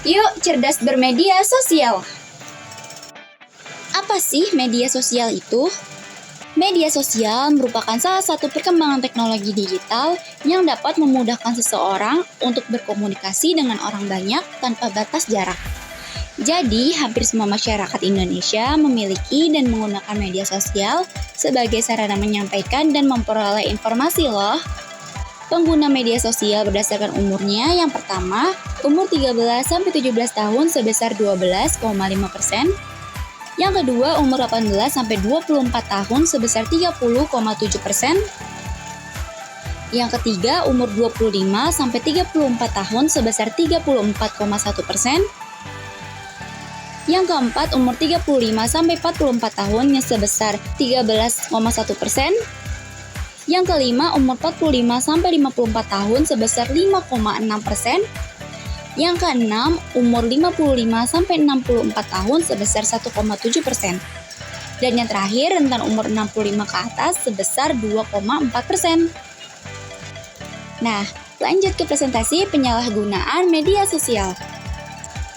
Yuk cerdas bermedia sosial. Apa sih media sosial itu? Media sosial merupakan salah satu perkembangan teknologi digital yang dapat memudahkan seseorang untuk berkomunikasi dengan orang banyak tanpa batas jarak. Jadi, hampir semua masyarakat Indonesia memiliki dan menggunakan media sosial sebagai sarana menyampaikan dan memperoleh informasi loh. Pengguna media sosial berdasarkan umurnya, yang pertama, umur 13-17 tahun sebesar 12,5%. Yang kedua, umur 18-24 tahun sebesar 30,7%. Yang ketiga, umur 25-34 tahun sebesar 34,1%. Yang keempat, umur 35-44 tahun yang sebesar 13,1%. Yang kelima, umur 45-54 tahun sebesar 5,6%. Yang keenam, umur 55-64 tahun sebesar 1,7%. Dan yang terakhir, rentan umur 65 ke atas sebesar 2,4%. Nah, lanjut ke presentasi penyalahgunaan media sosial.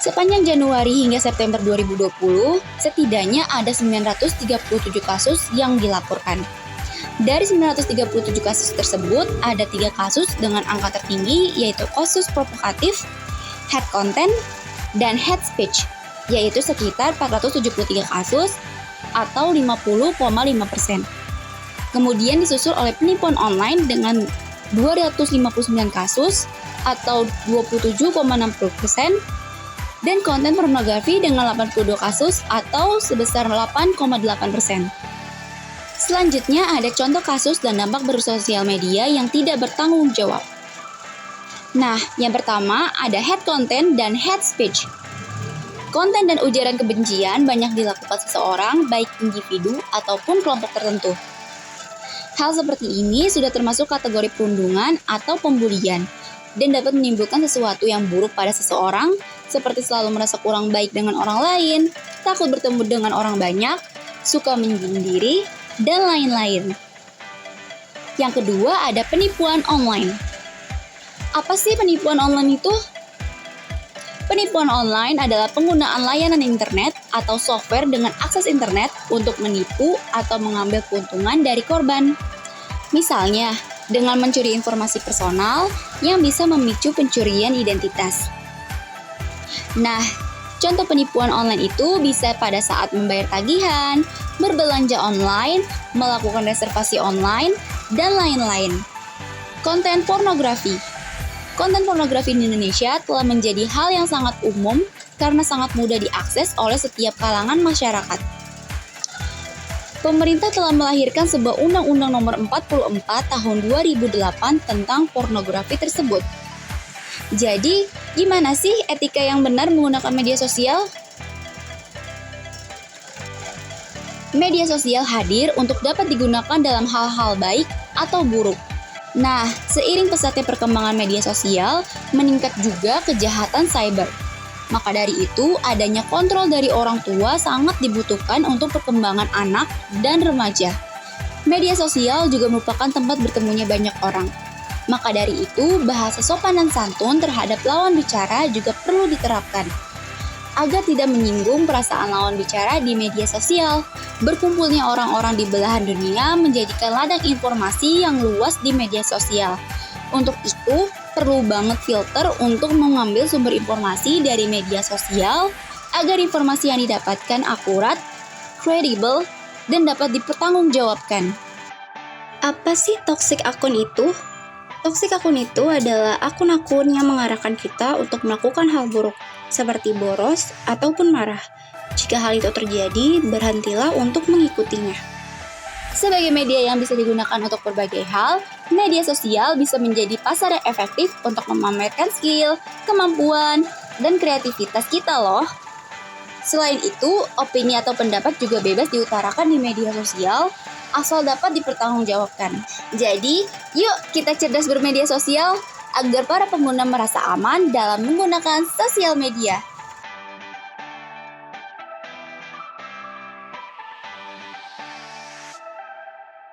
Sepanjang Januari hingga September 2020, setidaknya ada 937 kasus yang dilaporkan. Dari 937 kasus tersebut, ada 3 kasus dengan angka tertinggi, yaitu kasus provokatif, hate content, dan hate speech, yaitu sekitar 473 kasus atau 50,5%. Kemudian disusul oleh penipuan online dengan 259 kasus atau 27,60%, dan konten pornografi dengan 82 kasus atau sebesar 8,8%. Selanjutnya ada contoh kasus dan dampak bersosial media yang tidak bertanggung jawab. Nah, yang pertama ada hate content dan hate speech. Konten dan ujaran kebencian banyak dilakukan seseorang, baik individu ataupun kelompok tertentu. Hal seperti ini sudah termasuk kategori perundungan atau pembulian dan dapat menimbulkan sesuatu yang buruk pada seseorang, seperti selalu merasa kurang baik dengan orang lain, takut bertemu dengan orang banyak, suka menyindir, dan lain-lain. Yang kedua ada penipuan online. Apa sih penipuan online itu? Penipuan online adalah penggunaan layanan internet atau software dengan akses internet untuk menipu atau mengambil keuntungan dari korban. Misalnya, dengan mencuri informasi personal yang bisa memicu pencurian identitas. Nah, contoh penipuan online itu bisa pada saat membayar tagihan, berbelanja online, melakukan reservasi online, dan lain-lain. Konten pornografi. Konten pornografi di Indonesia telah menjadi hal yang sangat umum karena sangat mudah diakses oleh setiap kalangan masyarakat. Pemerintah telah melahirkan sebuah Undang-Undang Nomor 44 Tahun 2008 tentang pornografi tersebut. Jadi, gimana sih etika yang benar menggunakan media sosial? Media sosial hadir untuk dapat digunakan dalam hal-hal baik atau buruk. Nah, seiring pesatnya perkembangan media sosial, meningkat juga kejahatan cyber. Maka dari itu, adanya kontrol dari orang tua sangat dibutuhkan untuk perkembangan anak dan remaja. Media sosial juga merupakan tempat bertemunya banyak orang. Maka dari itu, bahasa sopan dan santun terhadap lawan bicara juga perlu diterapkan, agar tidak menyinggung perasaan lawan bicara di media sosial. Berkumpulnya orang-orang di belahan dunia menjadikan ladang informasi yang luas di media sosial. Untuk itu, perlu banget filter untuk mengambil sumber informasi dari media sosial agar informasi yang didapatkan akurat, kredibel, dan dapat dipertanggungjawabkan. Apa sih toxic akun itu? Toxic akun itu adalah akun-akun yang mengarahkan kita untuk melakukan hal buruk, seperti boros ataupun marah. Jika hal itu terjadi, berhentilah untuk mengikutinya. Sebagai media yang bisa digunakan untuk berbagai hal, media sosial bisa menjadi pasar yang efektif untuk memamerkan skill, kemampuan, dan kreativitas kita loh. Selain itu, opini atau pendapat juga bebas diutarakan di media sosial, asal dapat dipertanggungjawabkan. Jadi, yuk kita cerdas bermedia sosial agar para pengguna merasa aman dalam menggunakan sosial media.